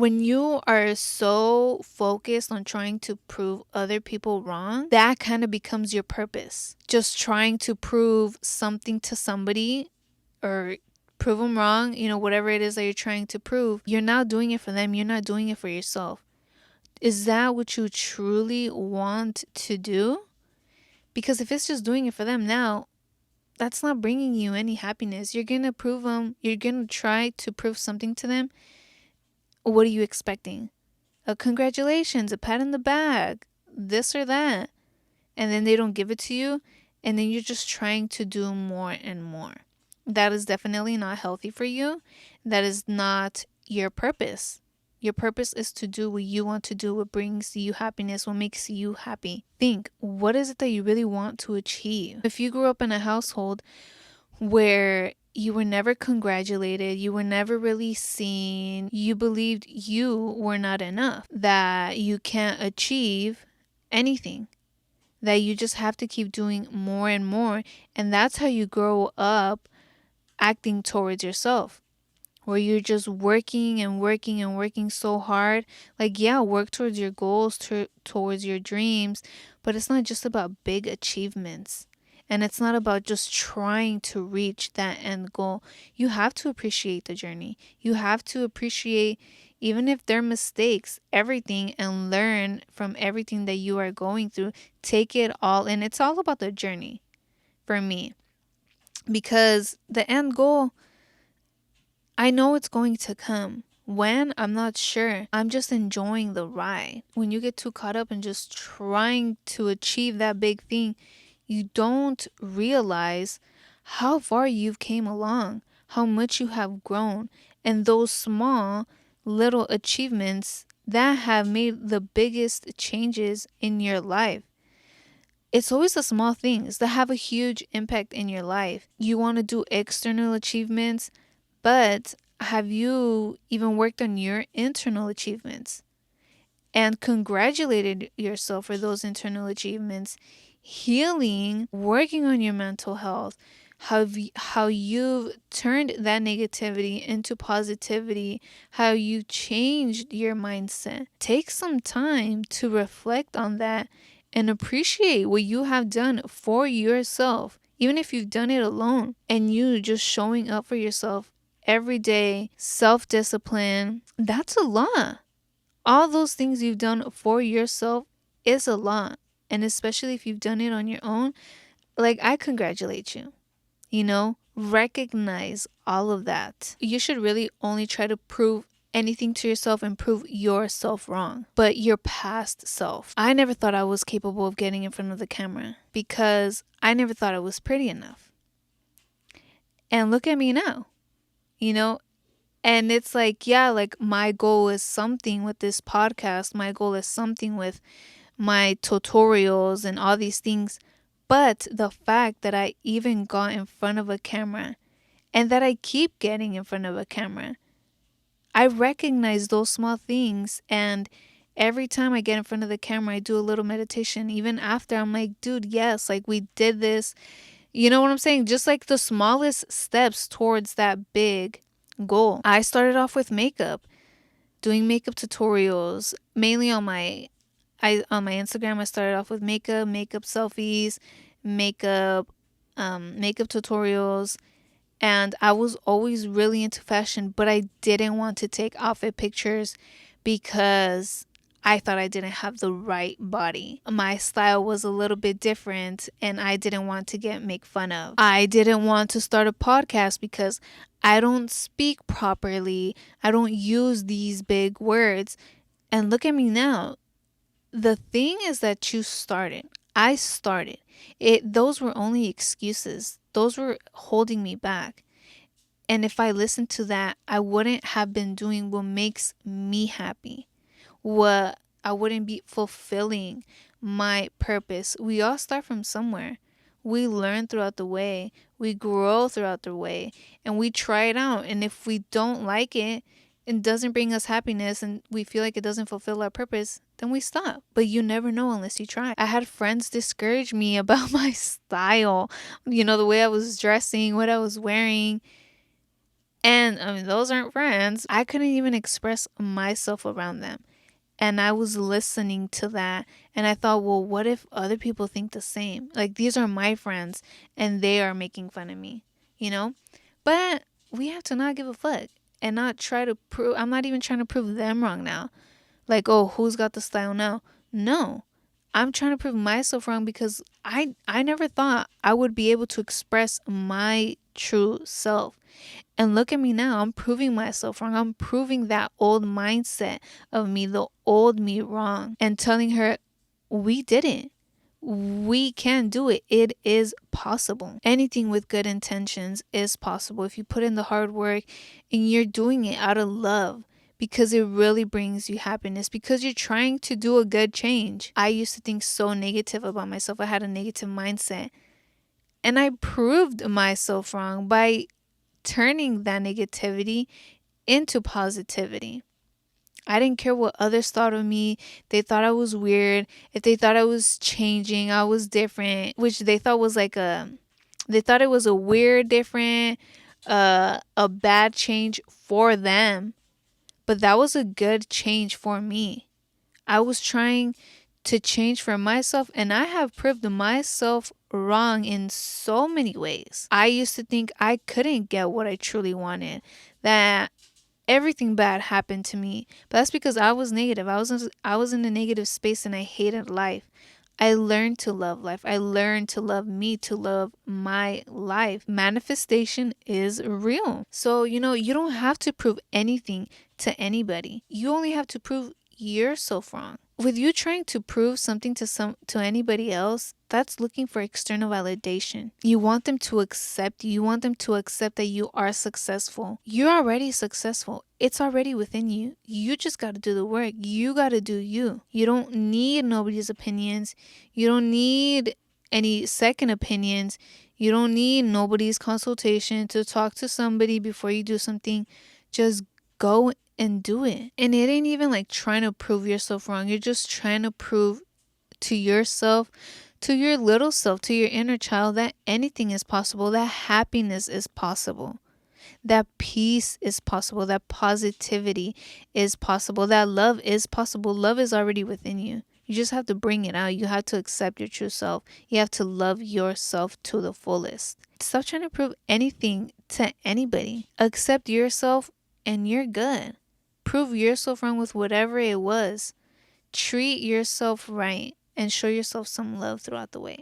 When you are so focused on trying to prove other people wrong, that kind of becomes your purpose. Just trying to prove something to somebody or prove them wrong, whatever it is that you're trying to prove, you're not doing it for them. You're not doing it for yourself. Is that what you truly want to do? Because if it's just doing it for them now, that's not bringing you any happiness. You're going to prove them, you're going to try to prove something to them. What are you expecting? A congratulations, a pat in the back, this or that. And then they don't give it to you. And then you're just trying to do more and more. That is definitely not healthy for you. That is not your purpose. Your purpose is to do what you want to do, what brings you happiness, what makes you happy. Think, what is it that you really want to achieve? If you grew up in a household where you were never congratulated, you were never really seen, you believed you were not enough, that you can't achieve anything, that you just have to keep doing more and more, and that's how you grow up acting towards yourself, where you're just working and working and working so hard. Like, yeah, work towards your goals, towards your dreams, but it's not just about big achievements. And it's not about just trying to reach that end goal. You have to appreciate the journey. You have to appreciate, even if they're mistakes, everything, and learn from everything that you are going through. Take it all in. It's all about the journey for me. Because the end goal, I know it's going to come. When? I'm not sure. I'm just enjoying the ride. When you get too caught up in just trying to achieve that big thing, you don't realize how far you've came along, how much you have grown, and those small little achievements that have made the biggest changes in your life. It's always the small things that have a huge impact in your life. You want to do external achievements, but have you even worked on your internal achievements and congratulated yourself for those internal achievements? Healing, working on your mental health, how you've turned that negativity into positivity, how you changed your mindset. Take some time to reflect on that and appreciate what you have done for yourself. Even if you've done it alone and you just showing up for yourself every day, self-discipline, that's a lot. All those things you've done for yourself is a lot. And especially if you've done it on your own, like, I congratulate you. Recognize all of that. You should really only try to prove anything to yourself and prove yourself wrong, but your past self. I never thought I was capable of getting in front of the camera because I never thought I was pretty enough. And look at me now, and it's like, yeah, like, my goal is something with this podcast. My goal is something with my tutorials and all these things. But the fact that I even got in front of a camera and that I keep getting in front of a camera, I recognize those small things. And every time I get in front of the camera, I do a little meditation. Even after, I'm like, dude, yes, like, we did this. You know what I'm saying? Just like the smallest steps towards that big goal. I started off with makeup, doing makeup tutorials, mainly on my Instagram. I started off with makeup selfies, makeup tutorials, and I was always really into fashion, but I didn't want to take outfit pictures because I thought I didn't have the right body. My style was a little bit different and I didn't want to make fun of. I didn't want to start a podcast because I don't speak properly. I don't use these big words. And look at me now. The thing is that you started. I started. Those were only excuses. Those were holding me back. And if I listened to that, I wouldn't have been doing what makes me happy. I wouldn't be fulfilling my purpose. We all start from somewhere. We learn throughout the way. We grow throughout the way. And we try it out. And if we don't like it, it doesn't bring us happiness, and we feel like it doesn't fulfill our purpose, then we stop. But you never know unless you try. I had friends discourage me about my style, the way I was dressing, what I was wearing. And I mean, those aren't friends. I couldn't even express myself around them. And I was listening to that. And I thought, well, what if other people think the same? Like, these are my friends and they are making fun of me, you know? But we have to not give a fuck and not try to prove, I'm not even trying to prove them wrong now. Like, oh, who's got the style now? No. I'm trying to prove myself wrong because I never thought I would be able to express my true self. And look at me now. I'm proving myself wrong. I'm proving that old mindset of me, the old me, wrong, and telling her, we didn't. We can do it. It is possible. Anything with good intentions is possible if you put in the hard work and you're doing it out of love because it really brings you happiness, because you're trying to do a good change. I used to think so negative about myself. I had a negative mindset. And I proved myself wrong by turning that negativity into positivity. I didn't care what others thought of me. They thought I was weird. If they thought I was changing, I was different, which they thought was like they thought it was a weird, different, a bad change for them. But that was a good change for me. I was trying to change for myself, and I have proved myself wrong in so many ways. I used to think I couldn't get what I truly wanted, that everything bad happened to me. But that's because I was negative. I was in a negative space and I hated life. I learned to love life. I learned to love me, to love my life. Manifestation is real. So, you don't have to prove anything to anybody. You only have to prove yourself wrong. With you trying to prove something to anybody else, that's looking for external validation. You want them to accept you. You want them to accept that you are successful. You're already successful. It's already within you. You just got to do the work. You got to do you. You don't need nobody's opinions. You don't need any second opinions. You don't need nobody's consultation to talk to somebody before you do something. Just go and do it. And it ain't even like trying to prove yourself wrong. You're just trying to prove to yourself, to your little self, to your inner child, that anything is possible, that happiness is possible, that peace is possible, that positivity is possible, that love is possible. Love is already within you. You just have to bring it out. You have to accept your true self. You have to love yourself to the fullest. Stop trying to prove anything to anybody. Accept yourself and you're good. Prove yourself wrong with whatever it was. Treat yourself right and show yourself some love throughout the way.